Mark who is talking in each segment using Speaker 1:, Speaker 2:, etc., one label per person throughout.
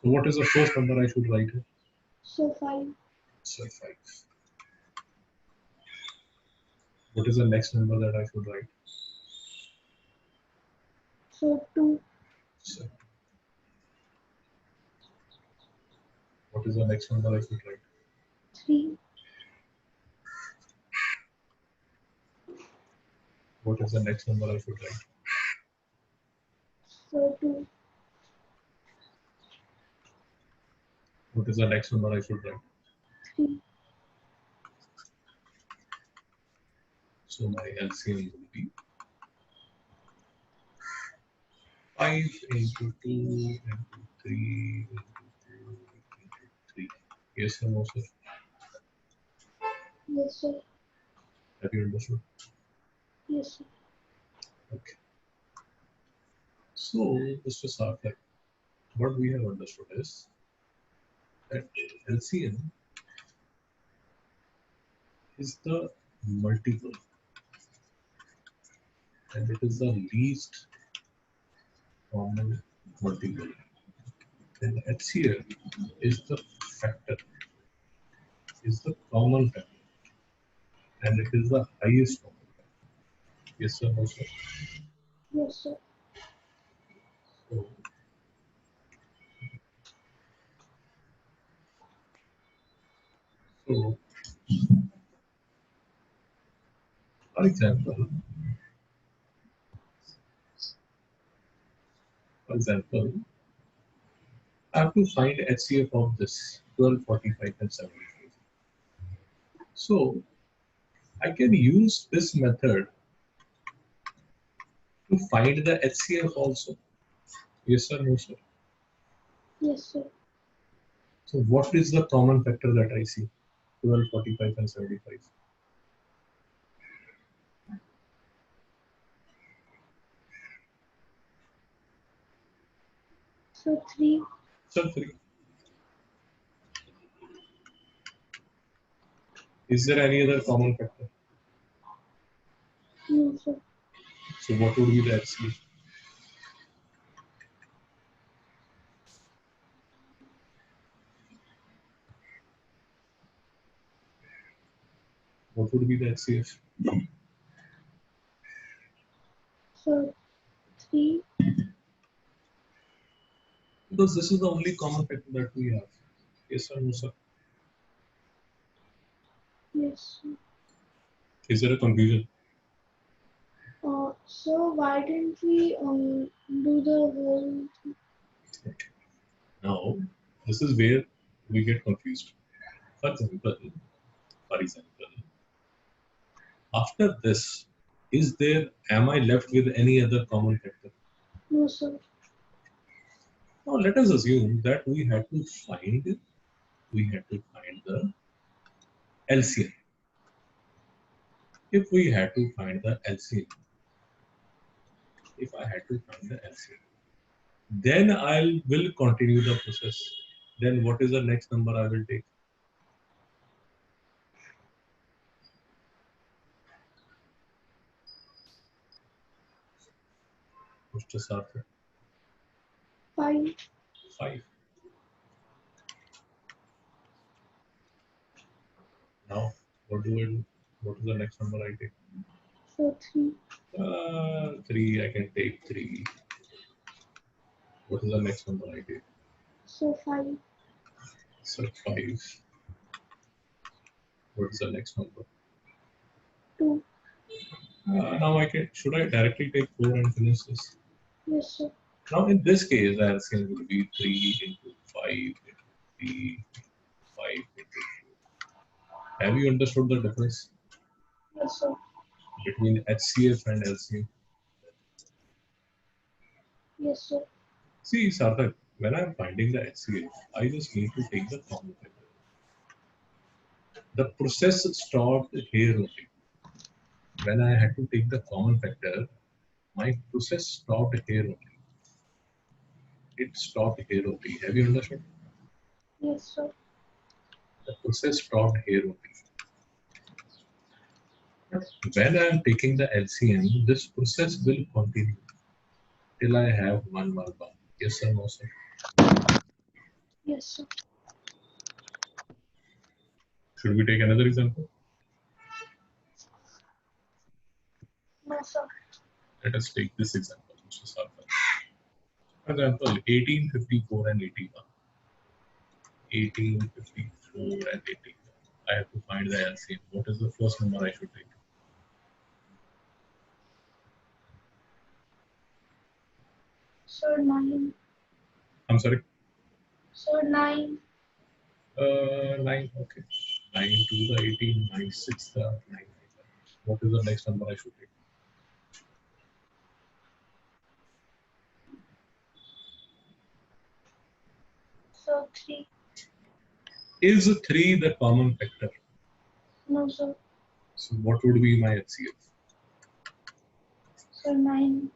Speaker 1: So what is the first number I should write here?
Speaker 2: So 5.
Speaker 1: So 5. What is the next number that I should write?
Speaker 2: So 2.
Speaker 1: So what is the next number I should write?
Speaker 2: 3.
Speaker 1: What is the next number I should write?
Speaker 2: So 2.
Speaker 1: What is the next number I should write?
Speaker 2: 3.
Speaker 1: So my LCM will be 5 into 2 into 3 into 2 into 3. Yes or no, sir?
Speaker 2: Yes, sir.
Speaker 1: Have you understood?
Speaker 2: Yes, sir.
Speaker 1: Okay. So, Mr. Sarthak, what we have understood is that LCM is the multiple and it is the least common multiple. And HCF is the factor, is the common factor, and it is the highest common factor. Yes or no, sir?
Speaker 2: Yes, sir.
Speaker 1: So, for example, I have to find HCF of this 12, 45, and 75. So, I can use this method to find the HCF also. Yes or no, sir?
Speaker 2: Yes, sir.
Speaker 1: So, what is the common factor that I see? 12, 45, and 75.
Speaker 2: So 3.
Speaker 1: So, 3. Is there any other common factor?
Speaker 2: No, sir.
Speaker 1: So, what would be the HCF? What would be the HCF?
Speaker 2: So 3.
Speaker 1: Because this is the only common factor that we have. Yes or no, sir?
Speaker 2: Yes, sir.
Speaker 1: Is there a confusion?
Speaker 2: So why didn't we do the whole thing?
Speaker 1: Okay. Now, this is where we get confused. For example, after this, am I left with any other common factor?
Speaker 2: No, sir.
Speaker 1: Now, let us assume that we had to find the LCM. If we had to find the LCM, then I will continue the process. Then what is the next number I will take? Mr. Sarthak.
Speaker 2: 5.
Speaker 1: 5. Now, what do I do? What is the next number I take?
Speaker 2: So 3.
Speaker 1: 3. I can take 3. What is the next number I take?
Speaker 2: So 5.
Speaker 1: So 5. What is the next number?
Speaker 2: 2.
Speaker 1: Now should I directly take 4 and finish this?
Speaker 2: Yes, sir.
Speaker 1: Now in this case, the LCM will be 3 into 5 into 3 into 5 into 4. Have you understood the difference?
Speaker 2: Yes, sir.
Speaker 1: Between HCF and LCM?
Speaker 2: Yes, sir.
Speaker 1: See, Sarthak, when I am finding the HCF, I just need to take the common factor. The process stopped here only. When I had to take the common factor, my process stopped here only. It stopped here only. Have you understood?
Speaker 2: Yes, sir.
Speaker 1: The process stopped here only. When I am taking the LCM, this process will continue till I have 1 1 1. Yes or no, sir?
Speaker 2: Yes, sir.
Speaker 1: Should we take another example?
Speaker 2: No, sir.
Speaker 1: Let us take this example, which is our first. For example, 1854 and 81. 1854 and 81. I have to find the LCM. What is the first number I should take?
Speaker 2: Sir, 9.
Speaker 1: I'm sorry?
Speaker 2: Sir, 9.
Speaker 1: 9, okay. 9 to the 18, 9 6 the 9. What is the next number I should take?
Speaker 2: Sir, 3.
Speaker 1: Is 3 the common factor?
Speaker 2: No, sir.
Speaker 1: So what would be my HCF?
Speaker 2: Sir, 9.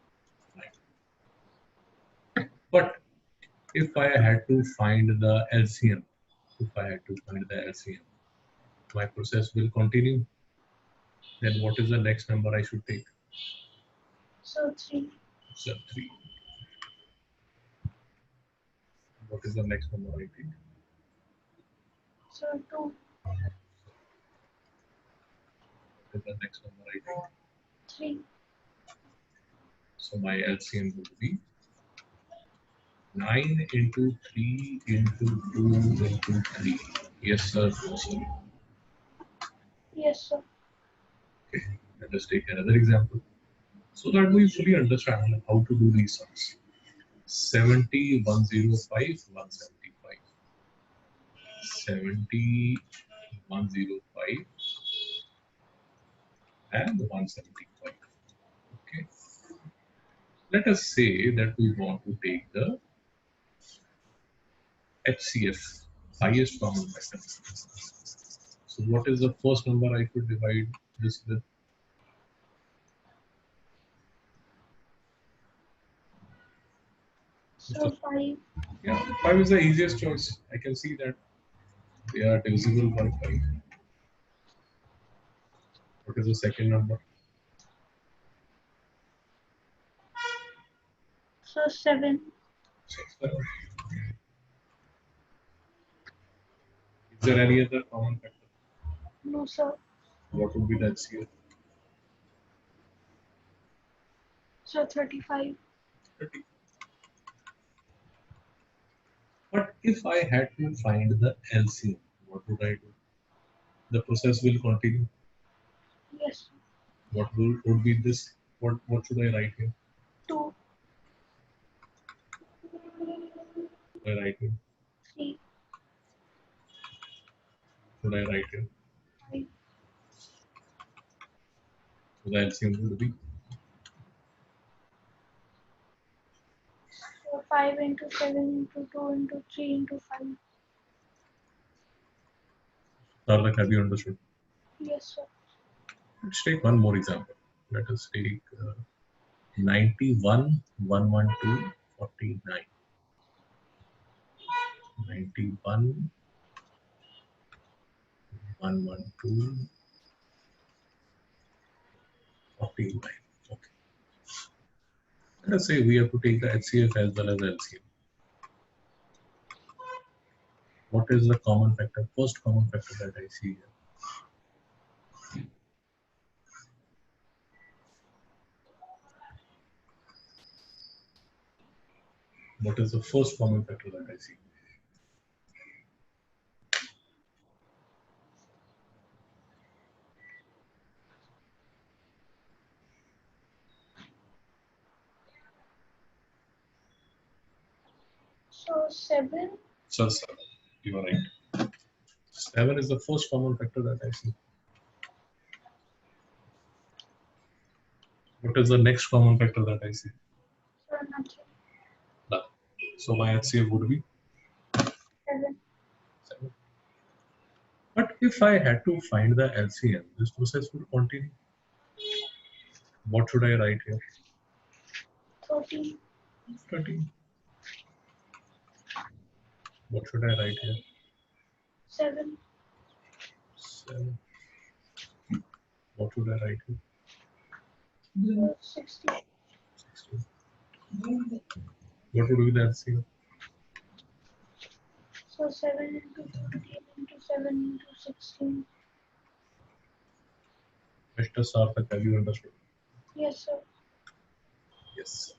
Speaker 1: 9. But if I had to find the LCM, my process will continue. Then what is the next number I should take?
Speaker 2: Sir, 3.
Speaker 1: So 3. What is the next number I take?
Speaker 2: Sir, 2.
Speaker 1: What is the next number I take?
Speaker 2: 3.
Speaker 1: So my LCM would be 9 into 3 into 2 into 3. Yes, sir. No, sir.
Speaker 2: Yes, sir.
Speaker 1: Okay. Let us take another example so that we fully understand how to do these sums. 70, 105, 175. 70, 105 and 175. Okay. Let us say that we want to take the HCF, highest common factor. So what is the first number I should divide this with?
Speaker 2: Sir, 5.
Speaker 1: Yeah, 5 is the easiest choice. I can see that they are divisible by 5. What is the second number?
Speaker 2: Sir, 7.
Speaker 1: 7. Is there any other common factor?
Speaker 2: No, sir.
Speaker 1: What would be the HCF?
Speaker 2: Sir, 35.
Speaker 1: 30. But if I had to find the LCM, what would I do? The process will continue.
Speaker 2: Yes, sir.
Speaker 1: What would be this? What should I write here?
Speaker 2: 2.
Speaker 1: Should I write here?
Speaker 2: 3.
Speaker 1: Should I write here?
Speaker 2: 5.
Speaker 1: So the LCM would be
Speaker 2: So 5 into 7 into 2 into 3 into 5.
Speaker 1: Tarnak, have you understood?
Speaker 2: Yes, sir.
Speaker 1: Let's take one more example. Let us take 91, 112, 49. 91, 112, 49. Okay. Let us say we have to take the HCF as well as LCM. What is the common factor? First common factor that I see here. What is the first common factor that I see?
Speaker 2: So 7.
Speaker 1: So 7. You are right. 7 is the first common factor that I see. What is the next common factor that I see?
Speaker 2: Sir, nothing.
Speaker 1: None. So my HCF would be
Speaker 2: 7.
Speaker 1: 7. But if I had to find the LCM, this process would continue. What should I write here?
Speaker 2: 13.
Speaker 1: 13. What should I write here?
Speaker 2: 7.
Speaker 1: 7. What should I write here?
Speaker 2: Sir, 16.
Speaker 1: 16. What would be the LCM?
Speaker 2: So 7 into 14 into 7 into 16.
Speaker 1: Mr. Sarthak, have you understood?
Speaker 2: Yes, sir.
Speaker 1: Yes.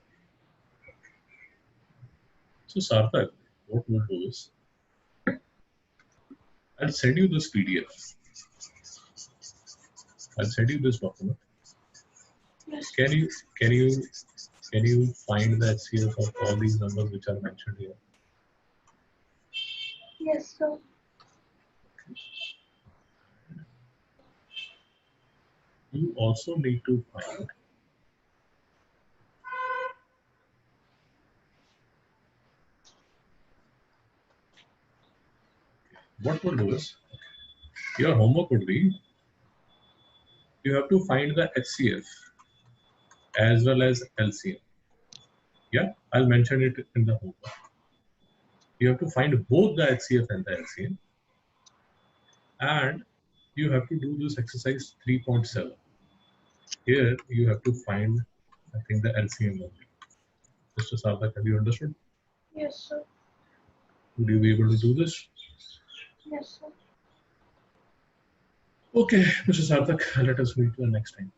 Speaker 1: So Sarthak, what we'll do is I'll send you this PDF. I'll send you this document.
Speaker 2: Yes.
Speaker 1: Can you can you can you find the HCF of all these numbers which are mentioned here?
Speaker 2: Yes, sir.
Speaker 1: You also need to find what we'll do is your homework would be you have to find the HCF as well as LCM. Yeah, I'll mention it in the homework. You have to find both the HCF and the LCM, and you have to do this exercise 3.7. Here you have to find, I think, the LCM only. Mr. Sarthak, have you understood?
Speaker 2: Yes, sir.
Speaker 1: Would you be able to do this?
Speaker 2: Yes, sir.
Speaker 1: Okay, Mr. Sarthak, let us meet the next time.